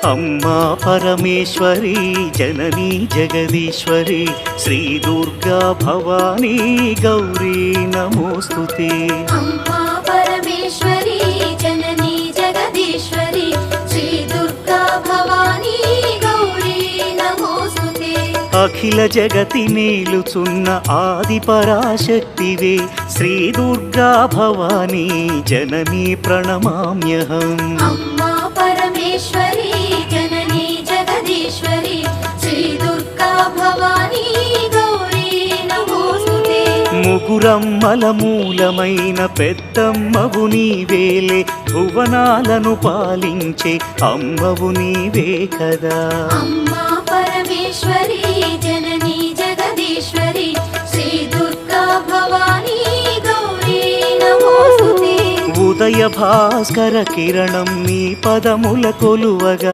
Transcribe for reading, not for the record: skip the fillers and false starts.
अम्मा परमेश्वरी जननी जगदीश्वरी श्री दुर्गा भवानी गौरी नमोस्तुते। अम्मा परमेश्वरी जननी जगदीश्वरी श्री दुर्गा भवानी गौरी नमोस्तुते। अखिल जगति नेलुचुन्न आदि पराशक्तिवे श्री दुर्गा भवानी जननी प्रणमाम्यहम्। अम्मा परमेश्वरी जननी जगदीश्वरी श्री दुर्गा भवानी गौरी नमोस्तुते। ముగురమ్మల మూలమైన పెద్దమ్మవు నీవేలే భువనాలను పాలించే అమ్మవు నీవే కదా। अम्मा परमेश्वरी जननी जगदीश्वरी श्री दुर्गा भवानी गौरी नमोस्तुते। ఉదయ భాస్కర కిరణం నీ పదముల కొలువగా